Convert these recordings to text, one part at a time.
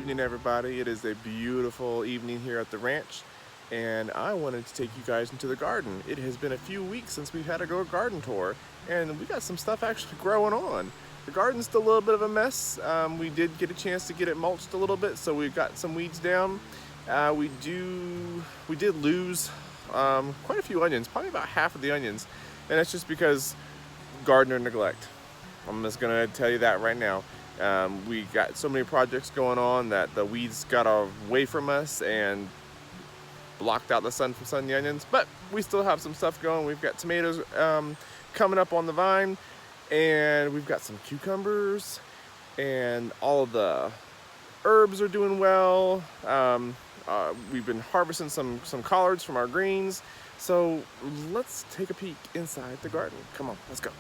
evening, everybody. It is a beautiful evening here at the ranch, and I wanted to take you guys into the garden. It has been a few weeks since we've had a garden tour, and we got some stuff actually growing on. The garden's still a little bit of a mess. We did get a chance to get it mulched a little bit, so we've got some weeds down. We did lose quite a few onions, probably about half of the onions, and that's just because gardener neglect. I'm just gonna tell you that right now. We got so many projects going on that the weeds got away from us and blocked out the sun from sunning the onions, but we still have some stuff going. We've got tomatoes coming up on the vine, and we've got some cucumbers, and all of the herbs are doing well. We've been harvesting some collards from our greens. So let's take a peek inside the garden. Come on, let's go.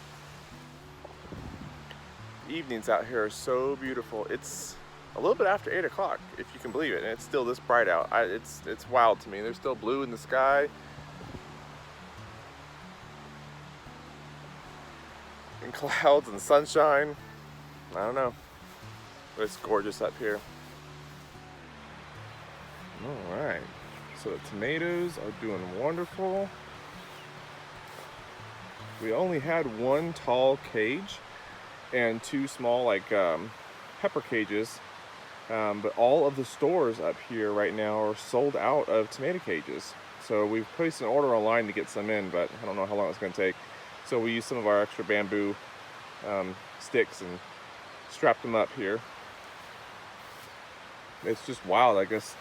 Evenings out here are so beautiful. It's a little bit after 8 o'clock, if you can believe it, and it's still this bright out. It's wild to me. There's still blue in the sky. And clouds and sunshine. I don't know, but it's gorgeous up here. All right, so the tomatoes are doing wonderful. We only had one tall cage and two small pepper cages, but all of the stores up here right now are sold out of tomato cages. So we've placed an order online to get some in, but I don't know how long it's going to take. So we used some of our extra bamboo sticks and strapped them up here. It's just wild, I guess,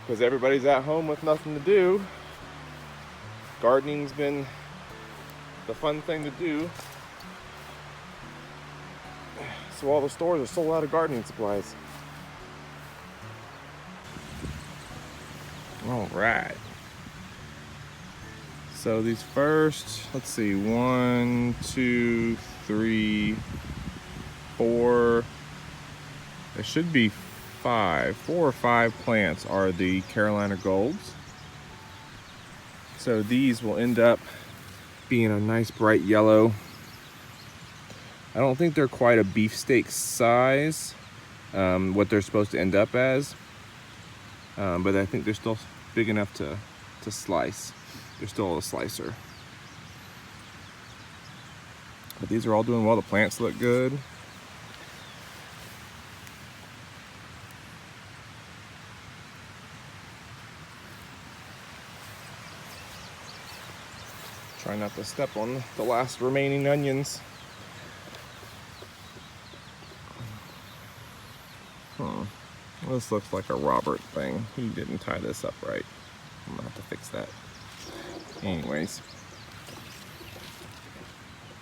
because everybody's at home with nothing to do. Gardening's been the fun thing to do. So all the stores are sold out of gardening supplies. All right. So these first, let's see, 1, 2, 3, 4. There should be 4 or 5 plants are the Carolina Golds. So these will end up being a nice bright yellow. I don't think they're quite a beefsteak size, what they're supposed to end up as, but I think they're still big enough to slice. They're still a slicer. But these are all doing well. The plants look good. Try not to step on the last remaining onions. This looks like a Robert thing. He didn't tie this up right. I'm gonna have to fix that. Anyways,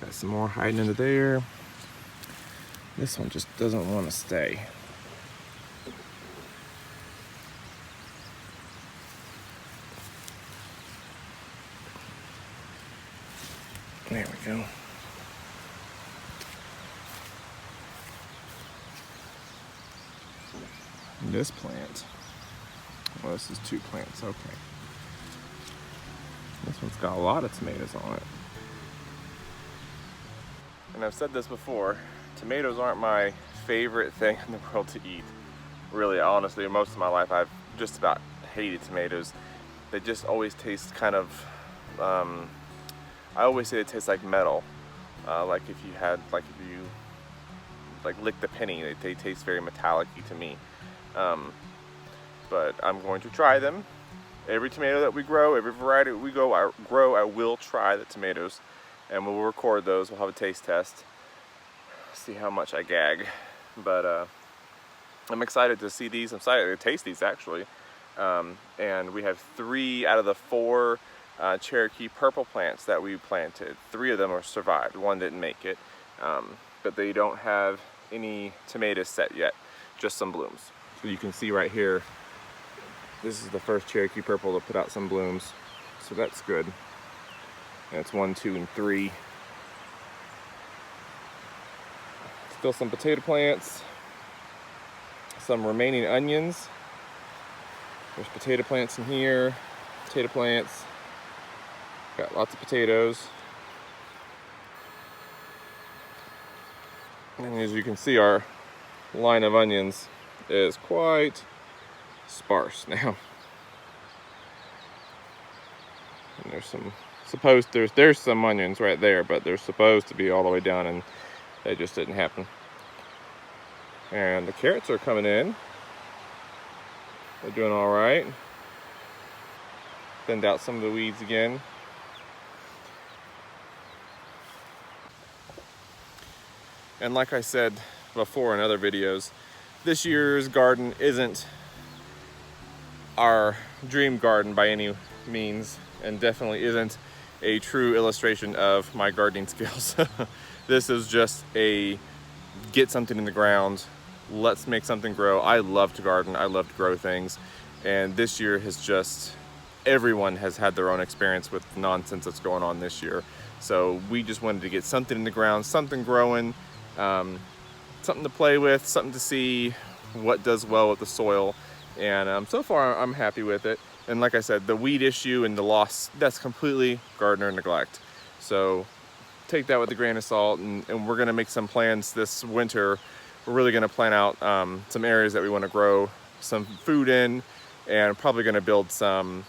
got some more hiding into there. This one just doesn't want to stay. There we go. This plant, well, this is 2 plants, okay. This one's got a lot of tomatoes on it. And I've said this before, tomatoes aren't my favorite thing in the world to eat. Really, honestly, most of my life I've just about hated tomatoes. They just always taste kind of, I always say it tastes like metal. Like if you lick the penny, they taste very metallic-y to me. But I'm going to try them. Every tomato that we grow, every variety that we grow, I will try the tomatoes, and we'll record those. We'll have a taste test, see how much I gag. But I'm excited to see these. I'm excited to taste these actually. And we have 3 out of the 4 Cherokee purple plants that we planted. 3 of them are survived. 1 didn't make it, but they don't have any tomatoes set yet, just some blooms. So you can see right here, this is the first Cherokee purple to put out some blooms. So that's good. And it's 1, 2, and 3. Still some potato plants. Some remaining onions. There's potato plants in here. Potato plants. Got lots of potatoes. And as you can see, our line of onions is quite sparse now. And there's some onions right there, but they're supposed to be all the way down, and that just didn't happen. And the carrots are coming in. They're doing all right. Thinned out some of the weeds again. And like I said before in other videos, this year's garden isn't our dream garden by any means, and definitely isn't a true illustration of my gardening skills. This is just a get something in the ground, let's make something grow. I love to garden, I love to grow things, and this year has just, everyone has had their own experience with the nonsense that's going on this year. So we just wanted to get something in the ground, something growing, something to play with, something to see what does well with the soil. And so far I'm happy with it. And like I said, the weed issue and the loss, that's completely gardener neglect. So take that with a grain of salt, and we're gonna make some plans this winter. We're really gonna plan out some areas that we wanna grow some food in, and probably gonna build some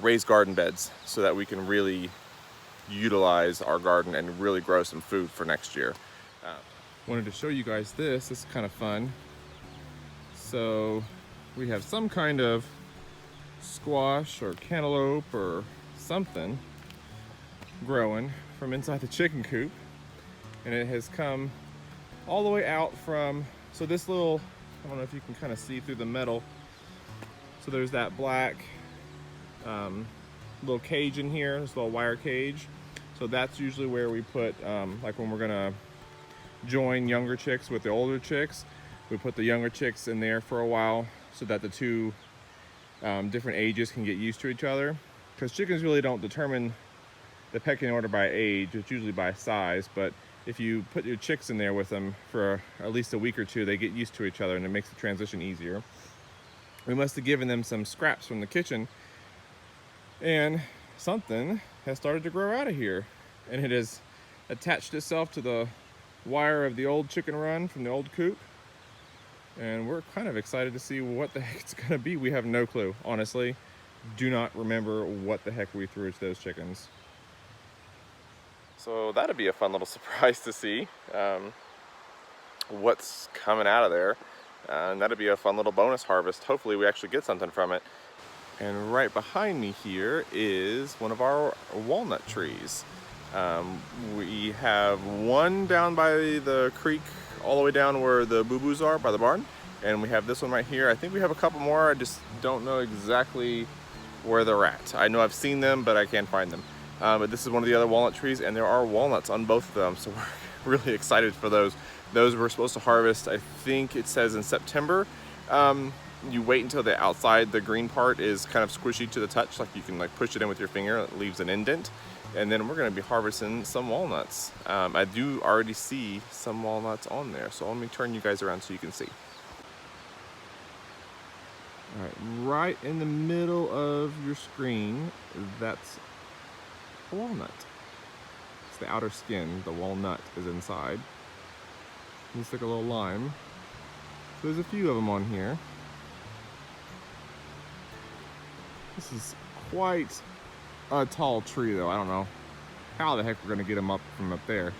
raised garden beds so that we can really utilize our garden and really grow some food for next year. Wanted to show you guys this. It's kind of fun. So we have some kind of squash or cantaloupe or something growing from inside the chicken coop, and it has come all the way out from, so this little, I don't know if you can kind of see through the metal, so there's that black little cage in here, this little wire cage. So that's usually where we put, like when we're gonna join younger chicks with the older chicks, we put the younger chicks in there for a while so that the two different ages can get used to each other. Because chickens really don't determine the pecking order by age, it's usually by size, but if you put your chicks in there with them for at least a week or two, they get used to each other and it makes the transition easier. We must have given them some scraps from the kitchen, and something has started to grow out of here, and it has attached itself to the wire of the old chicken run from the old coop, and we're kind of excited to see what the heck it's gonna be. We have no clue, honestly. Do not remember what the heck we threw to those chickens. So that'd be a fun little surprise to see what's coming out of there, and that'd be a fun little bonus harvest. Hopefully we actually get something from it. And right behind me here is one of our walnut trees. We have one down by the creek, all the way down where the boo-boos are by the barn. And we have this one right here. I think we have a couple more. I just don't know exactly where they're at. I know I've seen them, but I can't find them. But this is one of the other walnut trees, and there are walnuts on both of them. So we're really excited for those. Those we're supposed to harvest, I think it says in September. You wait until the outside, the green part is kind of squishy to the touch, like you can like push it in with your finger, it leaves an indent. And then we're gonna be harvesting some walnuts. I do already see some walnuts on there, so let me turn you guys around so you can see. All right, right in the middle of your screen, that's a walnut. It's the outer skin, the walnut is inside. Looks like a little lime. So there's a few of them on here. This is quite a tall tree though. I don't know how the heck we're gonna get them up from up there.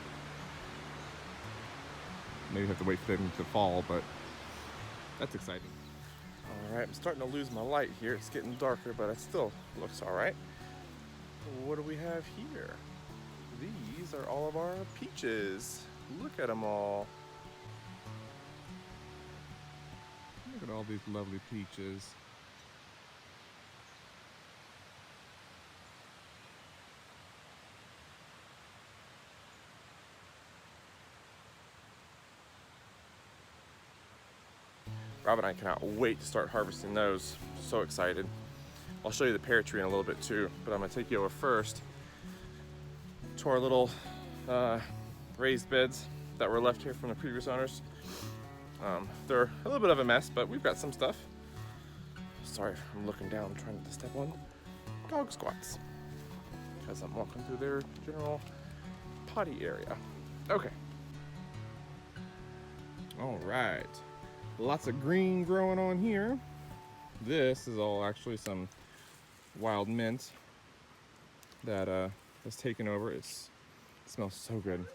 Maybe have to wait for them to fall, but that's exciting. All right, I'm starting to lose my light here. It's getting darker, but it still looks all right. What do we have here? These are all of our peaches. Look at them all. Look at all these lovely peaches. Rob and I cannot wait to start harvesting those. So excited. I'll show you the pear tree in a little bit too, but I'm gonna take you over first to our little raised beds that were left here from the previous owners. They're a little bit of a mess, but we've got some stuff. Sorry, I'm looking down, trying to step on dog squats because I'm walking through their general potty area. Okay. All right. Lots of green growing on here. This is all actually some wild mint that has taken over. It smells so good.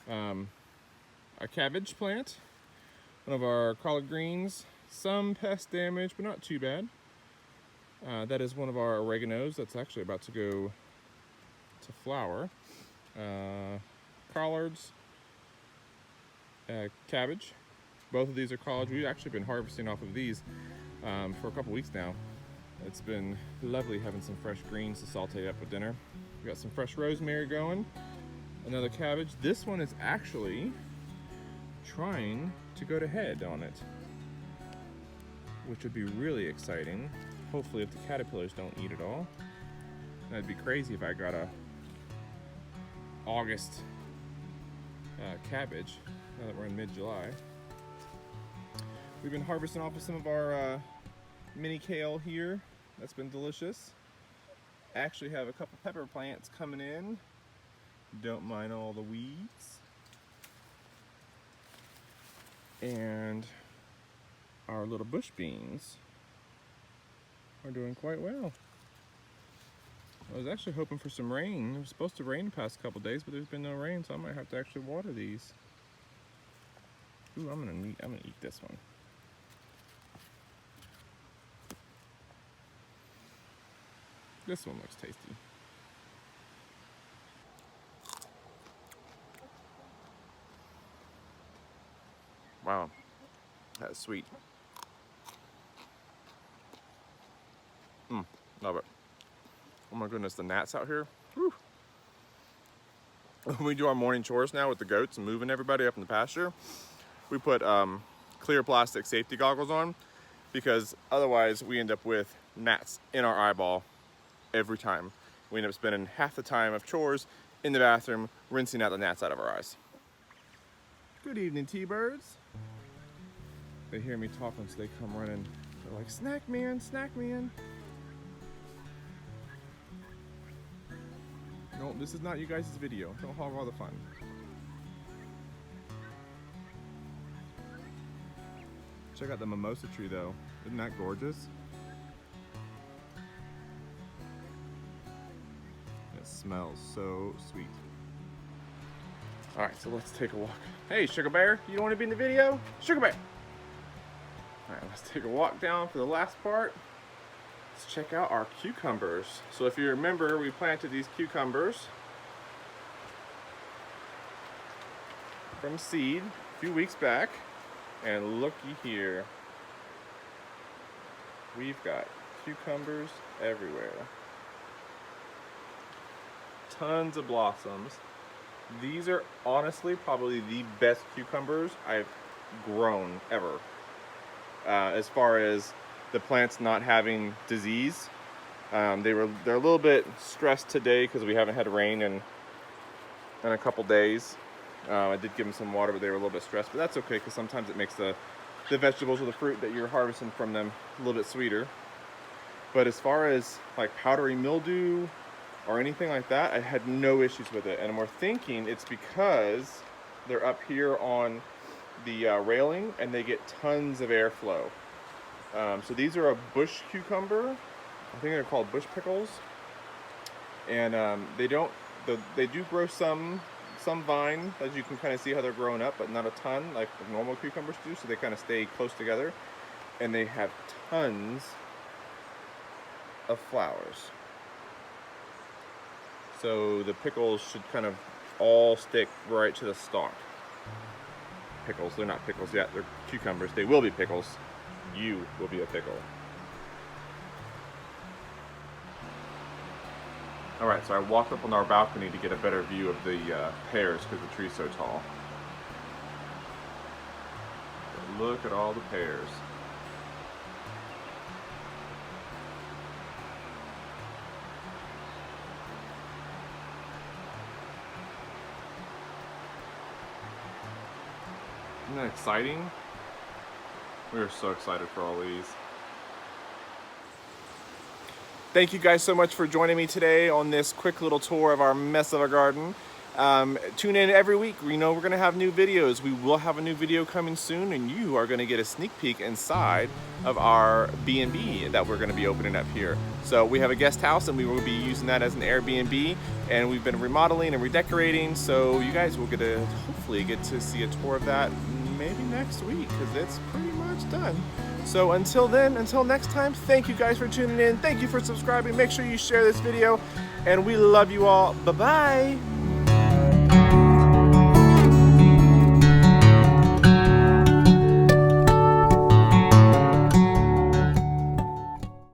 A cabbage plant, one of our collard greens, some pest damage, but not too bad. That is one of our oreganos that's actually about to go to flower. Collards, cabbage. Both of these are collards. We've actually been harvesting off of these for a couple weeks now. It's been lovely having some fresh greens to saute up with dinner. We got some fresh rosemary going. Another cabbage. This one is actually trying to go to head on it, which would be really exciting. Hopefully if the caterpillars don't eat it all. That'd be crazy if I got a August cabbage, now that we're in mid-July. We've been harvesting off of some of our mini kale here. That's been delicious. Actually have a couple pepper plants coming in. Don't mind all the weeds. And our little bush beans are doing quite well. I was actually hoping for some rain. It was supposed to rain the past couple days, but there's been no rain, so I might have to actually water these. Ooh, I'm gonna eat this one. This one looks tasty. Wow, that's sweet. Love it. Oh my goodness, the gnats out here. Whew. When we do our morning chores now with the goats and moving everybody up in the pasture, we put clear plastic safety goggles on, because otherwise we end up with gnats in our eyeball every time. We end up spending half the time of chores in the bathroom rinsing out the gnats out of our eyes. Good evening, T-birds. They hear me talking, so they come running. They're like, snack man, snack man. No, this is not you guys' video. Don't hog all the fun. Check out the mimosa tree though. Isn't that gorgeous? It smells so sweet. All right, so let's take a walk. Hey, Sugar Bear, you don't want to be in the video? Sugar Bear! All right, let's take a walk down for the last part. Let's check out our cucumbers. So if you remember, we planted these cucumbers from seed a few weeks back, and looky here. We've got cucumbers everywhere. Tons of blossoms. These are honestly probably the best cucumbers I've grown ever. As far as the plants not having disease. They're a little bit stressed today because we haven't had rain in a couple days. I did give them some water, but they were a little bit stressed, but that's okay because sometimes it makes the vegetables or the fruit that you're harvesting from them a little bit sweeter. But as far as like powdery mildew or anything like that, I had no issues with it. And we're thinking it's because they're up here on the railing and they get tons of airflow. So these are a bush cucumber. I think they're called bush pickles. And they do grow some vine, as you can kind of see how they're growing up, but not a ton like normal cucumbers do. So they kind of stay close together. And they have tons of flowers. So the pickles should kind of all stick right to the stalk. Pickles, they're not pickles yet, they're cucumbers. They will be pickles. You will be a pickle. All right, so I walked up on our balcony to get a better view of the pears because the tree's so tall. But look at all the pears. Isn't that exciting? We are so excited for all these. Thank you guys so much for joining me today on this quick little tour of our mess of a garden. Tune in every week. We know we're going to have new videos. We will have a new video coming soon, and you are going to get a sneak peek inside of our B&B that we're going to be opening up here. So we have a guest house, and we will be using that as an Airbnb, and we've been remodeling and redecorating, so you guys will hopefully get to see a tour of that maybe next week, because it's pretty much done. So until then, until next time, thank you guys for tuning in. Thank you for subscribing. Make sure you share this video, and we love you all. Bye-bye.